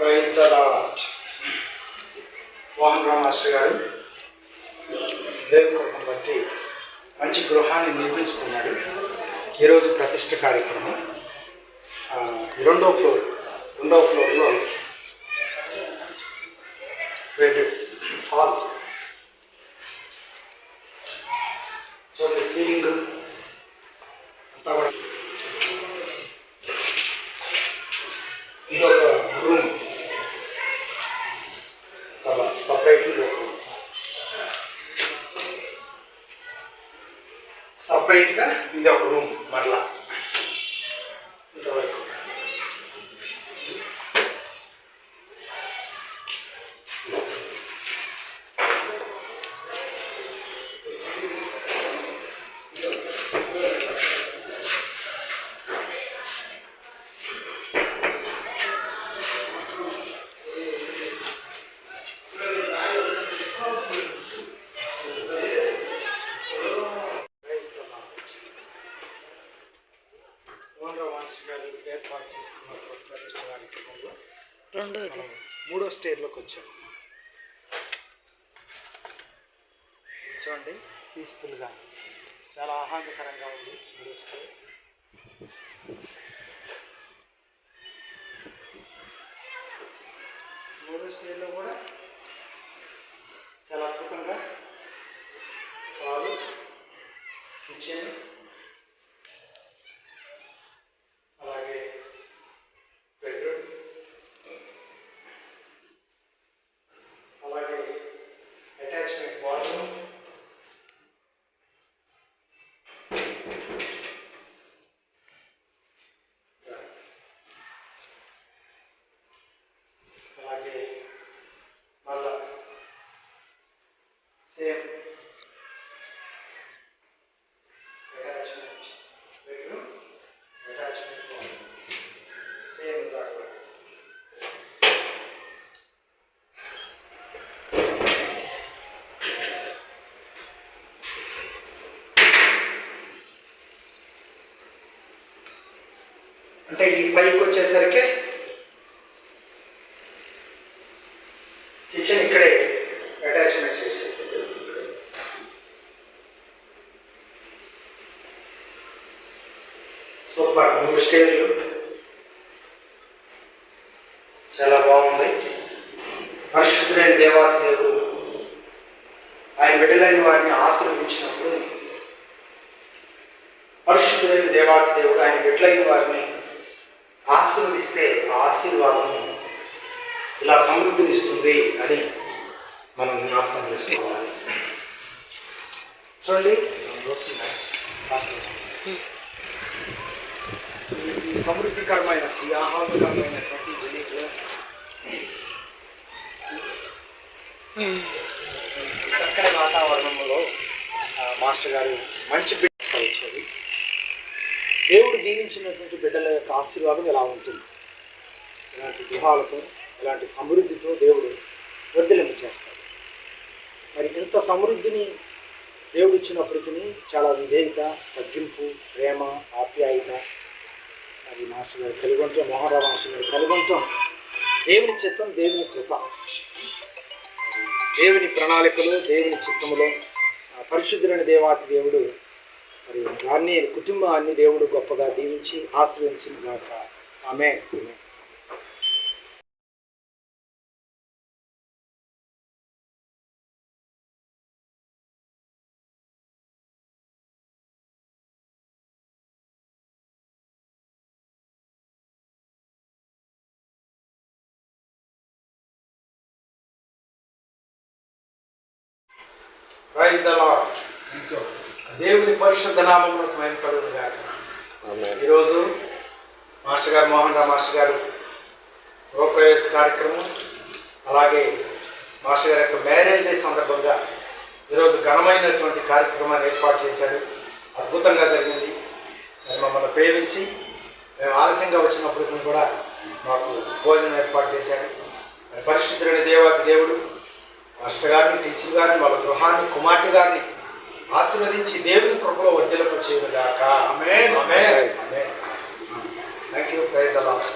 Praise the lord. Mohan Ram master గారు దేవుని కృపను బట్టి మంచి గృహాన్ని నిర్మించుకున్నాడు. ఈరోజు ప్రతిష్ఠ కార్యక్రమం. రెండో ఫ్లోర్లో హాల్ చూడండి, సీలింగ్ అంతా కూడా. ఇదొక రూమ్, సపరేట్గా ఇది ఒక రూమ్. మరలా ఇంతవరకు మాస్టర్ గారు ఏర్పాటు చేసుకున్న ప్రతిష్ఠ కార్యక్రమంలో మూడో స్టేర్లోకి వచ్చాము. చూడండి, పీస్ఫుల్గా చాలా ఆహ్లాదకరంగా ఉంది మూడో స్టేర్. మూడో స్టేర్లో కూడా చాలా అద్భుతంగా హాలు, కిచెన్, అలాగే బెడ్రూమ్, అలాగే అటాచ్మెంట్ బాత్రూమ్, అలాగే మళ్ళా same attachment bedroom, attachment bathroom, same దాకా. అంటే ఈ పైకి వచ్చేసరికి కిచెన్ ఇక్కడే అటాచ్మెంట్ చేసేసారు. సూపర్. 3 స్టేర్లు చాలా బాగుంది. పరిశుద్ధులైన దేవాతి దేవుడు ఆయన బిడ్డలైన వారిని ఆశీర్వదించినప్పుడు, పరిశుద్ధులైన దేవాతి దేవుడు ఆయన బిడ్డలైన వారిని ఆశీర్వదిస్తే ఆ ఆశీర్వాదం ఇలా సమృద్ధినిస్తుంది అని మనం జ్ఞాపకం చేసుకోవాలి. చూడండి, ఈ సమృద్ధికరమైన, ఈ ఆహ్లాదకరమైనటువంటి విలేజ్లో చక్కని వాతావరణంలో మాస్టర్ గారు మంచి బిడ్డ వచ్చేది. దేవుడు దీవించినటువంటి బిడ్డల యొక్క ఆశీర్వాదం ఎలా ఉంటుంది? ఇలాంటి గృహాలతో, ఇలాంటి సమృద్ధితో దేవుడు వర్ధిల్లింప చేస్తాడు. మరి ఇంత సమృద్ధిని దేవుడు ఇచ్చినప్పటికీ చాలా విధేయత, తగ్గింపు, ప్రేమ, ఆప్యాయత మరి మాస్టర్ గారు కలిగి ఉంటాం, మోహన్ రామ్ మాస్టర్ గారు కలిగి ఉంటాం. దేవుని చిత్తం, దేవుని కృప, దేవుని ప్రణాళికలు, దేవుని చిత్తములో పరిశుద్ధులైన దేవాతి దేవుడు మరి వారిని, కుటుంబాన్ని దేవుడు గొప్పగా దీవించి ఆశ్రయించిన గాక. ఆమేన్. Praise the Lord. దేవుని పరిశుద్ధ నామమునకు మహిమ కలుగును గాక. ఈరోజు మాస్టర్ గారు, మోహన్ రామ్ మాస్టర్ గారు గృహప్రవేశ కార్యక్రమం, అలాగే మాస్టర్ గారి యొక్క మ్యారేజ్ డే సందర్భంగా ఈరోజు ఘనమైనటువంటి కార్యక్రమాన్ని ఏర్పాటు చేశాడు. అద్భుతంగా జరిగింది. మమ్మల్ని ప్రేమించి మేము ఆలస్యంగా వచ్చినప్పటికీ కూడా మాకు భోజనం ఏర్పాటు చేశాడు. పరిశుద్ధుడైన దేవాతి దేవుడు మాస్టర్ గారిని, టీచర్ గారిని, వాళ్ళ గృహాన్ని, కుమార్తె గారిని ఆశీర్వదించి దేవుని కృపలో వర్ధిల్లింపచేయును గాక. ఆమేన్. ఆమేన్. ఆమేన్. థాంక్యూ. Praise the lord.